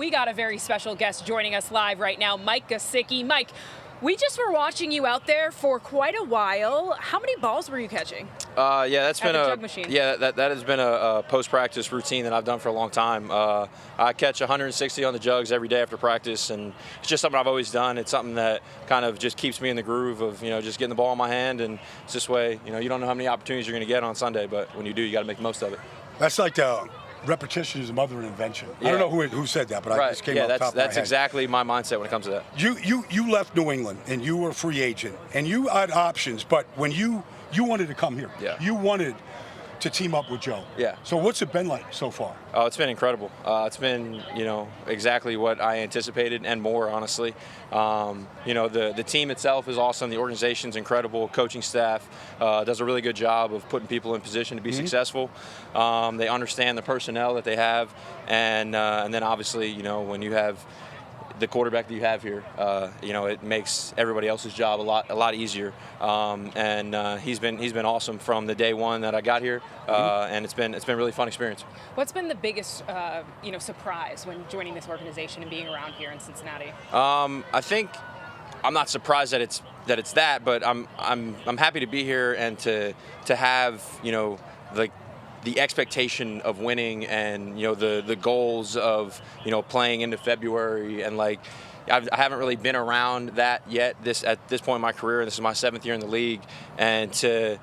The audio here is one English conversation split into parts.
we got a very special guest joining us live right now, Mike Gesicki. Mike, we just were watching you out there for quite a while. How many balls were you catching? Yeah, that's been jug machine? that has been a post-practice routine that I've done for a long time. I catch 160 on the jugs every day after practice, and it's just something I've always done. It's something that kind of just keeps me in the groove of just getting the ball in my hand, and it's this way. You don't know how many opportunities you're going to get on Sunday, but when you do, you got to make the most of it. That's like repetition is the mother of invention. Yeah. I don't know who said that, but right. I just came off the top of my head. That's exactly my mindset when it comes to that. You left New England and you were a free agent and you had options, but when you wanted to come here, you wanted to team up with Joe. Yeah. So what's it been like so far? Oh, it's been incredible. It's been exactly what I anticipated and more, honestly. The team itself is awesome. The organization's incredible. Coaching staff does a really good job of putting people in position to be successful. They understand the personnel that they have, and then obviously when you have the quarterback that you have here, it makes everybody else's job a lot easier. He's been awesome from the day one that I got here, and it's been a really fun experience. What's been the biggest surprise when joining this organization and being around here in Cincinnati? I think I'm not surprised that it's that, but I'm happy to be here and to have the expectation of winning and the goals of playing into February, and I haven't really been around that yet at this point in my career. This is my 7th year in the league, and to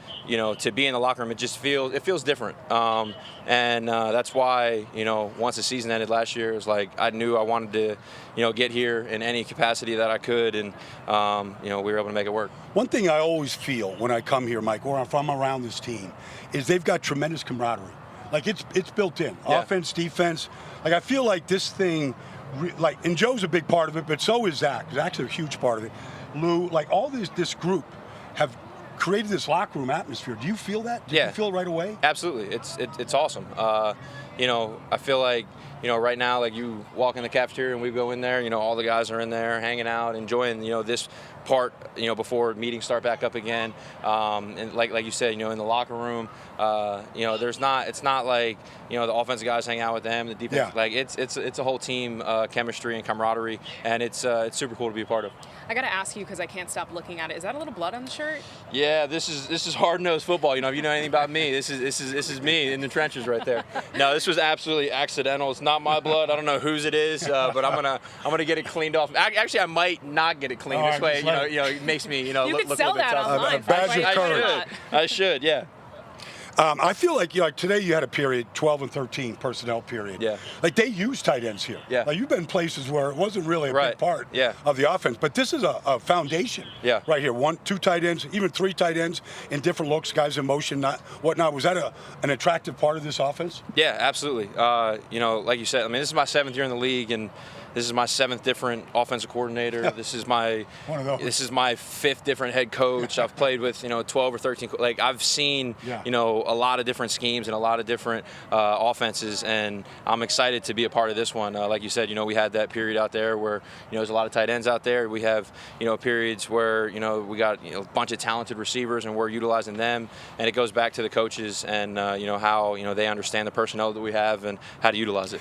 be in the locker room, it feels different. That's why once the season ended last year, it was like I knew I wanted to get here in any capacity that I could, and we were able to make it work. One thing I always feel when I come here, Mike, or if I'm around this team, is they've got tremendous camaraderie. Like it's built in, offense, defense. Like I feel like this thing, and Joe's a big part of it, but so is Zach. Zach's a huge part of it. Lou, like this group have created this locker room atmosphere. Do you feel that? Do you feel it right away? Absolutely. It's awesome. I feel like right now, like you walk in the cafeteria and we go in there, all the guys are in there hanging out, enjoying this part, before meetings start back up again. And like you said, in the locker room, it's not like the offensive guys hang out with them, the defense, like it's a whole team chemistry and camaraderie, and it's super cool to be a part of. I got to ask you because I can't stop looking at it. Is that a little blood on the shirt? Yeah, this is hard-nosed football. If you know anything about me, this is me in the trenches right there. No, this was absolutely accidental. It's not my blood. I don't know whose it is, but I'm gonna get it cleaned off. Actually, I might not get it cleaned this way. It makes me you look could a sell little bit that tough. online. A badge of courage. I should, yeah. I feel like today you had a period, 12 and 13 personnel period. Yeah. Like they use tight ends here. Yeah. Like you've been places where it wasn't really a big part of the offense, but this is a foundation. Yeah. Right here, 1, 2 tight ends, even 3 tight ends in different looks, guys in motion, whatnot. Was that an attractive part of this offense? Yeah, absolutely. Like you said, this is my 7th year in the league, and this is my 7th different offensive coordinator. This is my 5th different head coach. I've played with 12 or 13. Like I've seen a lot of different schemes and a lot of different offenses, and I'm excited to be a part of this one. Like you said, we had that period out there where there's a lot of tight ends out there. We have periods where we got a bunch of talented receivers and we're utilizing them, and it goes back to the coaches and how they understand the personnel that we have and how to utilize it.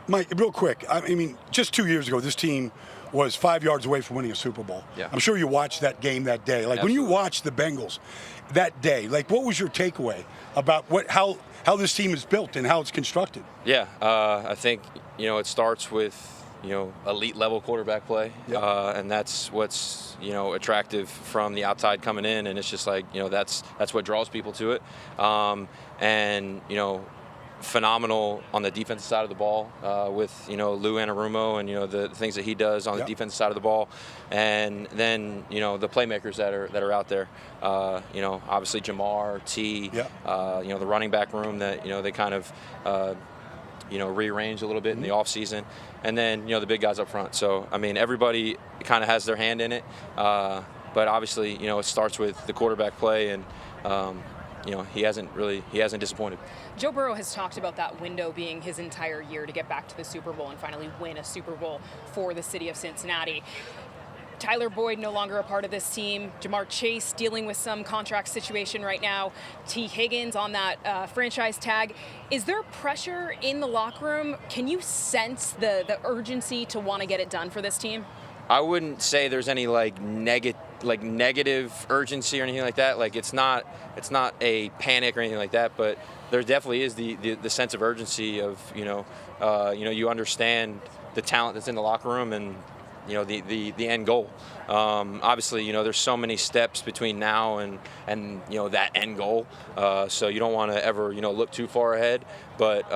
Mike, real quick, I mean, just 2 years ago, this team was 5 yards away from winning a Super Bowl. Yeah. I'm sure you watched that game that day. Like Absolutely. when you watched the Bengals that day, like what was your takeaway about how this team is built and how it's constructed? Yeah, I think it starts with elite level quarterback play, and that's what's attractive from the outside coming in, and it's just like that's what draws people to it, and phenomenal on the defensive side of the ball with Lou Anarumo and the things that he does on the defensive side of the ball, and then the playmakers that are out there, obviously Jamar, T, the running back room that they kind of rearranged a little bit in the off season, and then the big guys up front. So I mean everybody kind of has their hand in it, but obviously it starts with the quarterback play, and he hasn't disappointed. Joe Burrow has talked about that window being his entire year to get back to the Super Bowl and finally win a Super Bowl for the city of Cincinnati. Tyler Boyd no longer a part of this team. Jamar Chase dealing with some contract situation right now. T. Higgins on that franchise tag. Is there pressure in the locker room? Can you sense the urgency to want to get it done for this team? I wouldn't say there's any negative urgency or anything like that. Like it's not a panic or anything like that, but there definitely is the sense of urgency of you understand the talent that's in the locker room and the end goal. Obviously, there's so many steps between now and that end goal. So you don't want to ever look too far ahead. But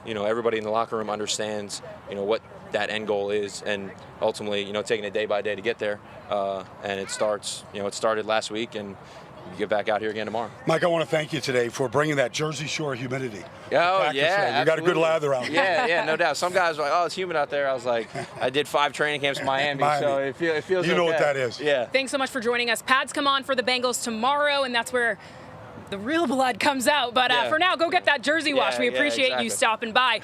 everybody in the locker room understands what that end goal is, and ultimately taking it day by day to get there. And it starts. It started last week, and you get back out here again tomorrow. Mike, I want to thank you today for bringing that Jersey Shore humidity. Oh, yeah. You got a good lather out there. Yeah, no doubt. Some guys were like, oh, it's humid out there. I was like, I did 5 training camps in Miami. So it feels You know okay. what that is. Yeah. Thanks so much for joining us. Pads come on for the Bengals tomorrow, and that's where the real blood comes out. But for now, go get that jersey wash. We appreciate you stopping by.